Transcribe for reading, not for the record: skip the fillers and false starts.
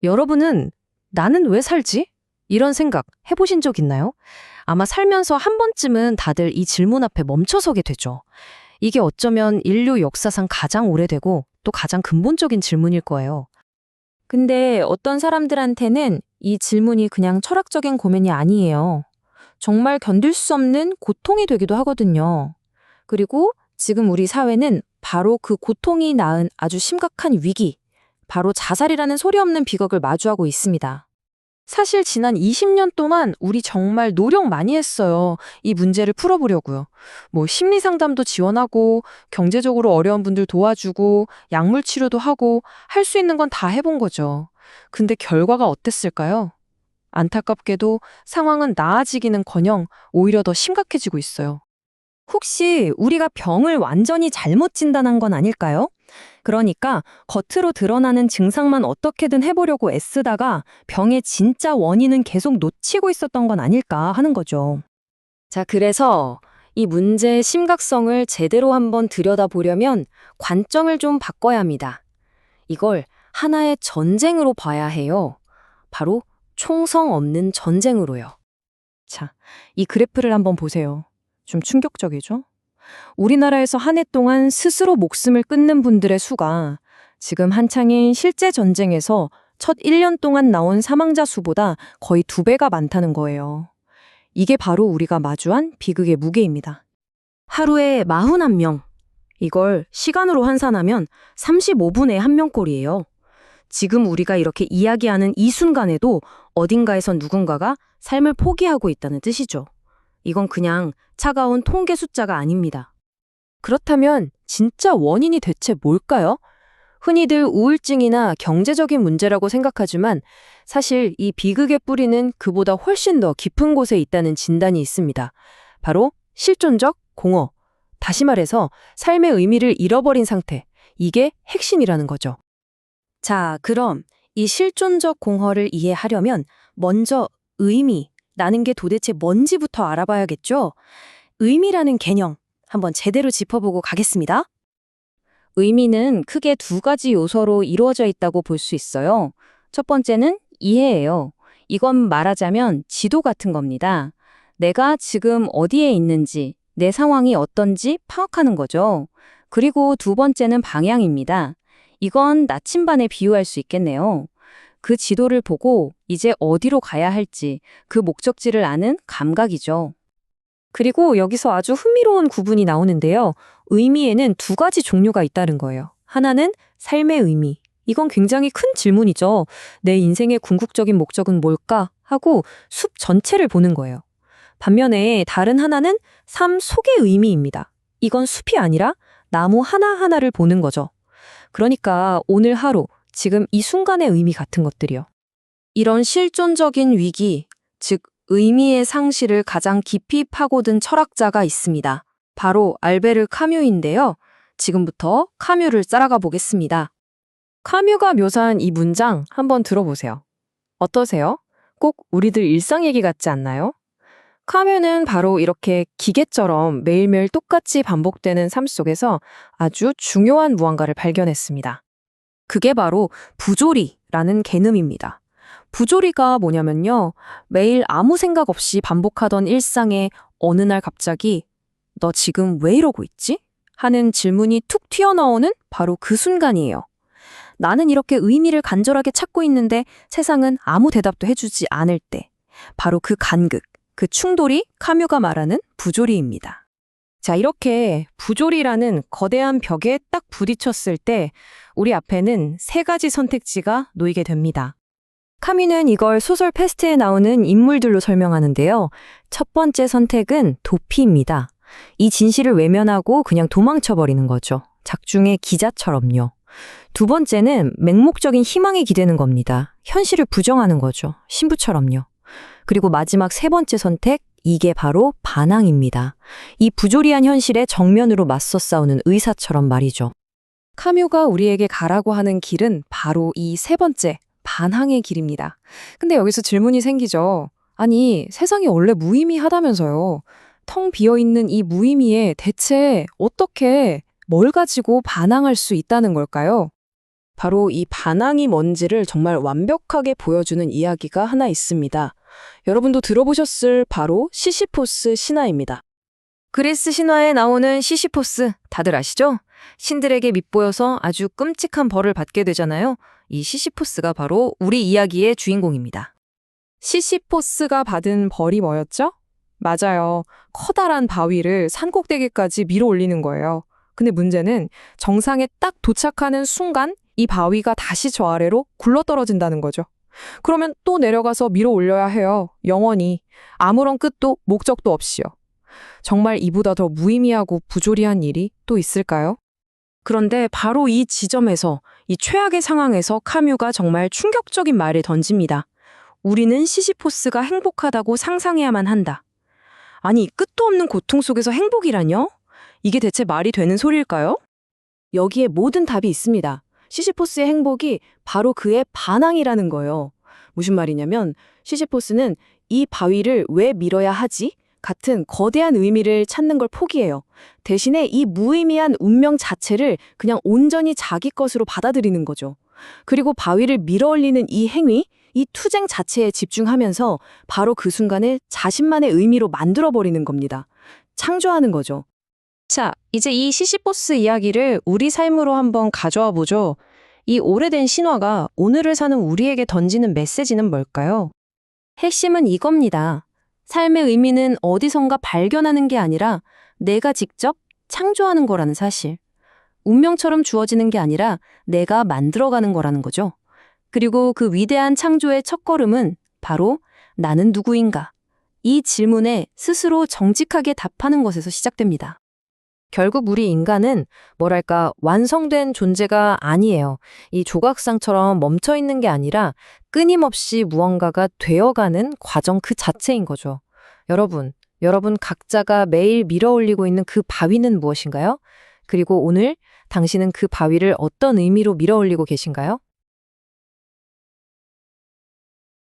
여러분은 나는 왜 살지? 이런 생각 해보신 적 있나요? 아마 살면서 한 번쯤은 다들 이 질문 앞에 멈춰서게 되죠. 이게 어쩌면 인류 역사상 가장 오래되고 또 가장 근본적인 질문일 거예요. 근데 어떤 사람들한테는 이 질문이 그냥 철학적인 고민이 아니에요. 정말 견딜 수 없는 고통이 되기도 하거든요. 그리고 지금 우리 사회는 바로 그 고통이 낳은 아주 심각한 위기, 바로 자살이라는 소리 없는 비극을 마주하고 있습니다. 사실 지난 20년 동안 우리 정말 노력 많이 했어요. 이 문제를 풀어보려고요. 심리 상담도 지원하고, 경제적으로 어려운 분들 도와주고, 약물 치료도 하고, 할 수 있는 건 다 해본 거죠. 근데 결과가 어땠을까요? 안타깝게도 상황은 나아지기는커녕 오히려 더 심각해지고 있어요. 혹시 우리가 병을 완전히 잘못 진단한 건 아닐까요? 그러니까 겉으로 드러나는 증상만 어떻게든 해보려고 애쓰다가 병의 진짜 원인은 계속 놓치고 있었던 건 아닐까 하는 거죠. 자, 그래서 이 문제의 심각성을 제대로 한번 들여다보려면 관점을 좀 바꿔야 합니다. 이걸 하나의 전쟁으로 봐야 해요. 바로 총성 없는 전쟁으로요. 자, 이 그래프를 한번 보세요. 좀 충격적이죠? 우리나라에서 한 해 동안 스스로 목숨을 끊는 분들의 수가 지금 한창인 실제 전쟁에서 첫 1년 동안 나온 사망자 수보다 거의 2배가 많다는 거예요. 이게 바로 우리가 마주한 비극의 무게입니다. 하루에 41명. 이걸 시간으로 환산하면 35분의 1명꼴이에요. 지금 우리가 이렇게 이야기하는 이 순간에도 어딘가에선 누군가가 삶을 포기하고 있다는 뜻이죠. 이건 그냥 차가운 통계 숫자가 아닙니다. 그렇다면 진짜 원인이 대체 뭘까요? 흔히들 우울증이나 경제적인 문제라고 생각하지만 사실 이 비극의 뿌리는 그보다 훨씬 더 깊은 곳에 있다는 진단이 있습니다. 바로 실존적 공허. 다시 말해서 삶의 의미를 잃어버린 상태. 이게 핵심이라는 거죠. 자, 그럼 이 실존적 공허를 이해하려면 먼저 의미라는 게 도대체 뭔지부터 알아봐야겠죠? 의미라는 개념 한번 제대로 짚어보고 가겠습니다. 의미는 크게 두 가지 요소로 이루어져 있다고 볼 수 있어요. 첫 번째는 이해예요. 이건 말하자면 지도 같은 겁니다. 내가 지금 어디에 있는지, 내 상황이 어떤지 파악하는 거죠. 그리고 두 번째는 방향입니다. 이건 나침반에 비유할 수 있겠네요. 그 지도를 보고 이제 어디로 가야 할지, 그 목적지를 아는 감각이죠. 그리고 여기서 아주 흥미로운 구분이 나오는데요. 의미에는 두 가지 종류가 있다는 거예요. 하나는 삶의 의미. 이건 굉장히 큰 질문이죠. 내 인생의 궁극적인 목적은 뭘까? 하고 숲 전체를 보는 거예요. 반면에 다른 하나는 삶 속의 의미입니다. 이건 숲이 아니라 나무 하나하나를 보는 거죠. 그러니까 오늘 하루, 지금 이 순간의 의미 같은 것들이요. 이런 실존적인 위기, 즉 의미의 상실을 가장 깊이 파고든 철학자가 있습니다. 바로 알베르 카뮤인데요. 지금부터 카뮤를 따라가 보겠습니다. 카뮤가 묘사한 이 문장 한번 들어보세요. 어떠세요? 꼭 우리들 일상 얘기 같지 않나요? 카뮤는 바로 이렇게 기계처럼 매일매일 똑같이 반복되는 삶 속에서 아주 중요한 무언가를 발견했습니다. 그게 바로 부조리라는 개념입니다. 부조리가 뭐냐면요. 매일 아무 생각 없이 반복하던 일상에 어느 날 갑자기 너 지금 왜 이러고 있지? 하는 질문이 툭 튀어나오는 바로 그 순간이에요. 나는 이렇게 의미를 간절하게 찾고 있는데 세상은 아무 대답도 해주지 않을 때. 바로 그 간극, 그 충돌이 카뮤가 말하는 부조리입니다. 자, 이렇게 부조리라는 거대한 벽에 딱 부딪혔을 때 우리 앞에는 세 가지 선택지가 놓이게 됩니다. 카뮤는 이걸 소설 페스트에 나오는 인물들로 설명하는데요. 첫 번째 선택은 도피입니다. 이 진실을 외면하고 그냥 도망쳐버리는 거죠. 작중의 기자처럼요. 두 번째는 맹목적인 희망에 기대는 겁니다. 현실을 부정하는 거죠. 신부처럼요. 그리고 마지막 세 번째 선택, 이게 바로 반항입니다. 이 부조리한 현실에 정면으로 맞서 싸우는 의사처럼 말이죠. 카뮤가 우리에게 가라고 하는 길은 바로 이 세 번째, 반항의 길입니다. 근데 여기서 질문이 생기죠. 아니, 세상이 원래 무의미하다면서요. 텅 비어있는 이 무의미에 대체 어떻게 뭘 가지고 반항할 수 있다는 걸까요? 바로 이 반항이 뭔지를 정말 완벽하게 보여주는 이야기가 하나 있습니다. 여러분도 들어보셨을 바로 시시포스 신화입니다. 그리스 신화에 나오는 시시포스 다들 아시죠? 신들에게 밉보여서 아주 끔찍한 벌을 받게 되잖아요. 이 시시포스가 바로 우리 이야기의 주인공입니다. 시시포스가 받은 벌이 뭐였죠? 맞아요. 커다란 바위를 산꼭대기까지 밀어 올리는 거예요. 근데 문제는 정상에 딱 도착하는 순간 이 바위가 다시 저 아래로 굴러떨어진다는 거죠. 그러면 또 내려가서 밀어 올려야 해요. 영원히. 아무런 끝도 목적도 없이요. 정말 이보다 더 무의미하고 부조리한 일이 또 있을까요? 그런데 바로 이 지점에서, 이 최악의 상황에서 카뮤가 정말 충격적인 말을 던집니다. 우리는 시시포스가 행복하다고 상상해야만 한다. 아니, 끝도 없는 고통 속에서 행복이라뇨? 이게 대체 말이 되는 소리일까요? 여기에 모든 답이 있습니다. 시시포스의 행복이 바로 그의 반항이라는 거예요. 무슨 말이냐면 시시포스는 이 바위를 왜 밀어야 하지? 같은 거대한 의미를 찾는 걸 포기해요. 대신에 이 무의미한 운명 자체를 그냥 온전히 자기 것으로 받아들이는 거죠. 그리고 바위를 밀어올리는 이 행위, 이 투쟁 자체에 집중하면서 바로 그 순간을 자신만의 의미로 만들어버리는 겁니다. 창조하는 거죠. 자, 이제 이 시시포스 이야기를 우리 삶으로 한번 가져와 보죠. 이 오래된 신화가 오늘을 사는 우리에게 던지는 메시지는 뭘까요? 핵심은 이겁니다. 삶의 의미는 어디선가 발견하는 게 아니라 내가 직접 창조하는 거라는 사실. 운명처럼 주어지는 게 아니라 내가 만들어가는 거라는 거죠. 그리고 그 위대한 창조의 첫걸음은 바로 나는 누구인가? 이 질문에 스스로 정직하게 답하는 것에서 시작됩니다. 결국 우리 인간은 뭐랄까 완성된 존재가 아니에요. 이 조각상처럼 멈춰 있는 게 아니라 끊임없이 무언가가 되어가는 과정 그 자체인 거죠. 여러분 각자가 매일 밀어올리고 있는 그 바위는 무엇인가요? 그리고 오늘 당신은 그 바위를 어떤 의미로 밀어올리고 계신가요?